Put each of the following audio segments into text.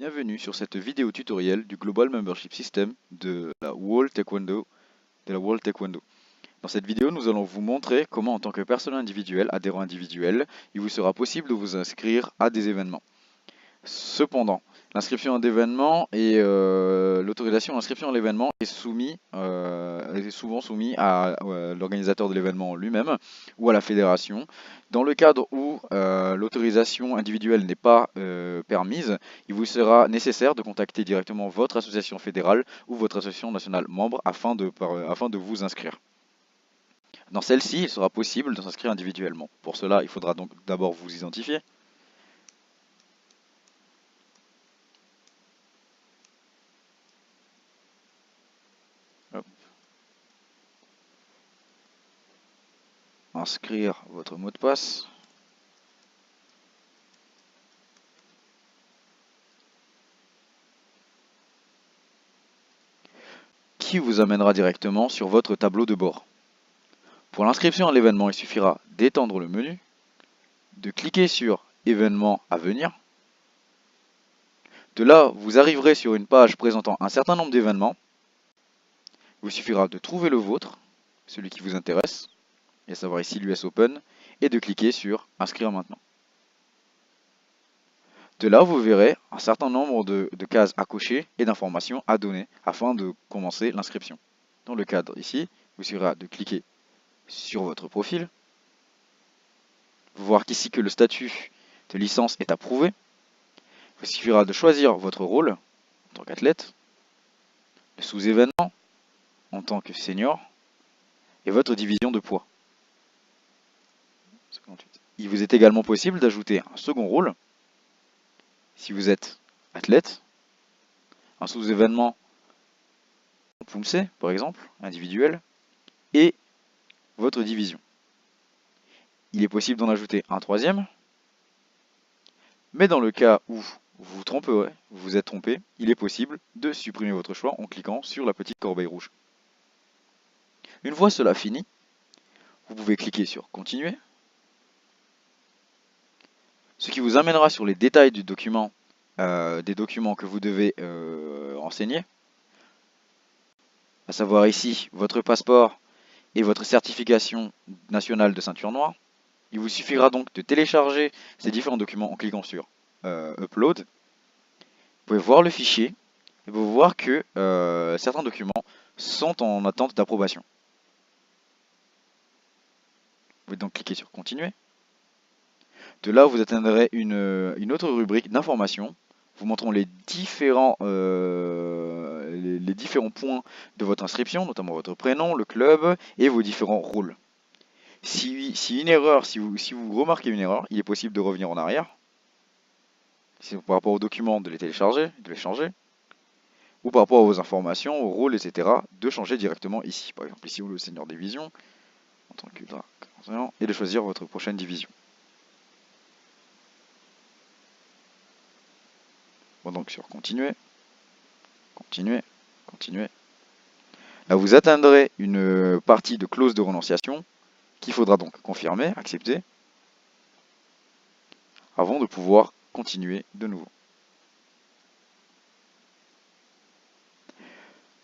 Bienvenue sur cette vidéo tutoriel du Global Membership System de la World Taekwondo. Dans cette vidéo, nous allons vous montrer comment en tant que personne individuelle, adhérent individuel, il vous sera possible de vous inscrire à des événements. Cependant, l'inscription à d'événements et l'autorisation d'inscription à l'événement est souvent soumis à l'organisateur de l'événement lui-même ou à la fédération. Dans le cadre où l'autorisation individuelle n'est pas permise, il vous sera nécessaire de contacter directement votre association fédérale ou votre association nationale membre afin de vous inscrire. Dans celle-ci, il sera possible de s'inscrire individuellement. Pour cela, il faudra donc d'abord vous identifier. Inscrire votre mot de passe. Qui vous amènera directement sur votre tableau de bord. Pour l'inscription à l'événement, il suffira d'étendre le menu, de cliquer sur événements à venir. De là, vous arriverez sur une page présentant un certain nombre d'événements. Il vous suffira de trouver le vôtre, celui qui vous intéresse, et à savoir ici l'US Open, et de cliquer sur inscrire maintenant. De là, vous verrez un certain nombre de cases à cocher et d'informations à donner afin de commencer l'inscription. Dans le cadre ici, il vous suffira de cliquer sur votre profil, voir qu'ici que le statut de licence est approuvé. Il vous suffira de choisir votre rôle en tant qu'athlète, le sous-événement en tant que senior et votre division de poids. Il vous est également possible d'ajouter un second rôle si vous êtes athlète, un sous-événement en Pumse par exemple, individuel, et votre division. Il est possible d'en ajouter un troisième, mais dans le cas où vous vous êtes trompé, il est possible de supprimer votre choix en cliquant sur la petite corbeille rouge. Une fois cela fini, vous pouvez cliquer sur Continuer, ce qui vous amènera sur les détails du document, des documents que vous devez enseigner, à savoir ici votre passeport et votre certification nationale de ceinture noire. Il vous suffira donc de télécharger ces différents documents en cliquant sur Upload. Vous pouvez voir le fichier et vous voir que certains documents sont en attente d'approbation. Vous pouvez donc cliquer sur Continuer. De là, vous atteindrez une autre rubrique d'informations vous montrant les différents points de votre inscription, notamment votre prénom, le club et vos différents rôles. Si vous remarquez une erreur, il est possible de revenir en arrière. Par rapport aux documents, de les télécharger, de les changer. Ou par rapport à vos informations, aux rôles, etc., de changer directement ici. Par exemple, ici, vous le seigneur division, en tant que drac, et de choisir votre prochaine division. Bon, donc sur Continuer, Continuer, Continuer. Là, vous atteindrez une partie de clause de renonciation qu'il faudra donc confirmer, accepter, avant de pouvoir continuer de nouveau.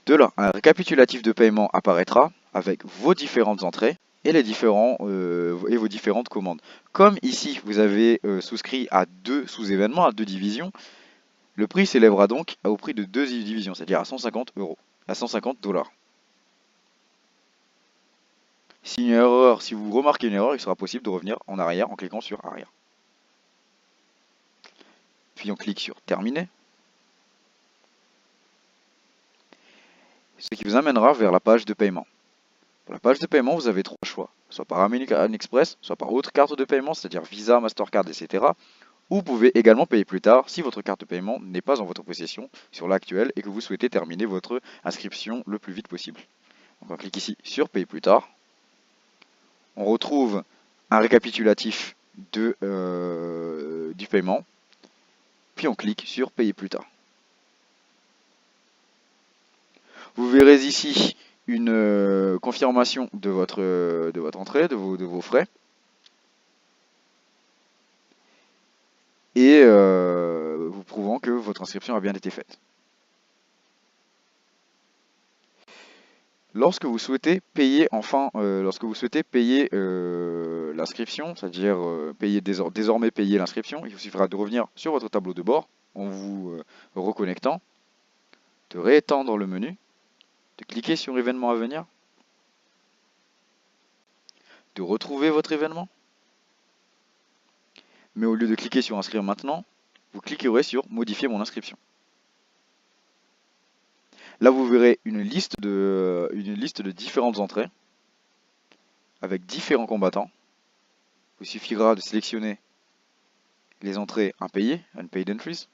De là, un récapitulatif de paiement apparaîtra avec vos différentes entrées et vos différentes commandes. Comme ici, vous avez souscrit à deux sous-événements, à deux divisions, le prix s'élèvera donc au prix de deux divisions, c'est-à-dire à 150 €, à 150 $. Si vous remarquez une erreur, il sera possible de revenir en arrière en cliquant sur Arrière. Puis on clique sur Terminer. Ce qui vous amènera vers la page de paiement. Pour la page de paiement, vous avez trois choix, soit par American Express, soit par autre carte de paiement, c'est-à-dire Visa, Mastercard, etc. Ou vous pouvez également payer plus tard si votre carte de paiement n'est pas en votre possession sur l'actuelle et que vous souhaitez terminer votre inscription le plus vite possible. Donc on clique ici sur Payer plus tard. On retrouve un récapitulatif du paiement. Puis on clique sur Payer plus tard. Vous verrez ici une confirmation de votre entrée, de vos frais. Et vous prouvant que votre inscription a bien été faite. Lorsque vous souhaitez payer l'inscription, c'est-à-dire désormais payer l'inscription, il vous suffira de revenir sur votre tableau de bord en vous reconnectant, de réétendre le menu, de cliquer sur événement à venir, de retrouver votre événement. Mais au lieu de cliquer sur inscrire maintenant, vous cliquerez sur modifier mon inscription. Là, vous verrez une liste de différentes entrées avec différents combattants. Il vous suffira de sélectionner les entrées impayées, unpaid entries,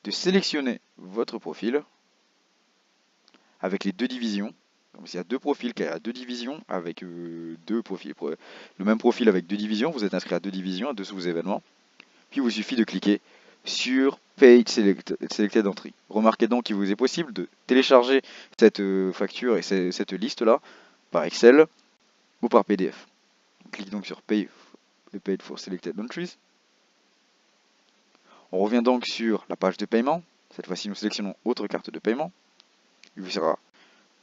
de sélectionner votre profil avec les deux divisions. Donc, s'il y a deux profils qui a deux divisions avec deux profils, le même profil avec deux divisions, vous êtes inscrit à deux divisions, à deux sous-événements. Puis il vous suffit de cliquer sur Page Selected Entry. Remarquez donc qu'il vous est possible de télécharger cette facture et cette liste-là par Excel ou par PDF. On clique donc sur Pay for Selected Entries. On revient donc sur la page de paiement. Cette fois-ci, nous sélectionnons autre carte de paiement. Il vous sera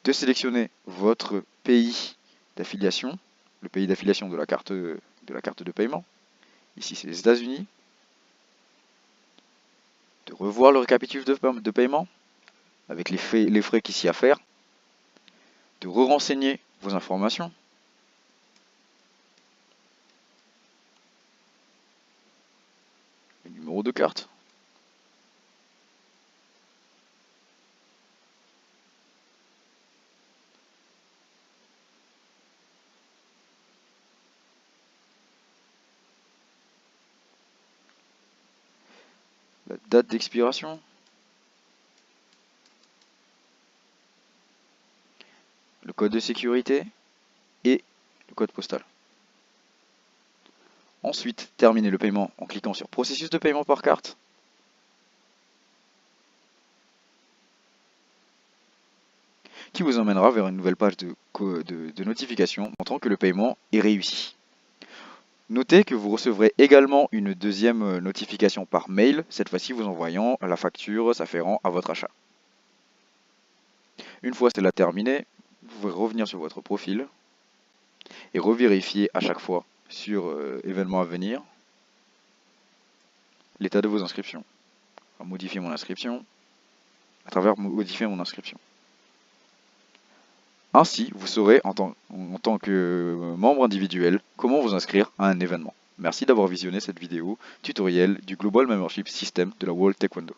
de sélectionner votre pays d'affiliation, le pays d'affiliation de la carte de paiement. Ici, c'est les États-Unis. De revoir le récapitulatif de paiement avec les frais qui s'y affairent, de re-renseigner vos informations, le numéro de carte, la date d'expiration, le code de sécurité et le code postal. Ensuite, terminez le paiement en cliquant sur processus de paiement par carte. Qui vous emmènera vers une nouvelle page de notification montrant que le paiement est réussi. Notez que vous recevrez également une deuxième notification par mail, cette fois-ci vous envoyant la facture s'afférent à votre achat. Une fois cela terminé, vous pouvez revenir sur votre profil et revérifier à chaque fois sur événements à venir l'état de vos inscriptions. Alors, modifier mon inscription à travers modifier mon inscription. Ainsi, vous saurez en tant que membre individuel comment vous inscrire à un événement. Merci d'avoir visionné cette vidéo tutoriel du Global Membership System de la World Taekwondo.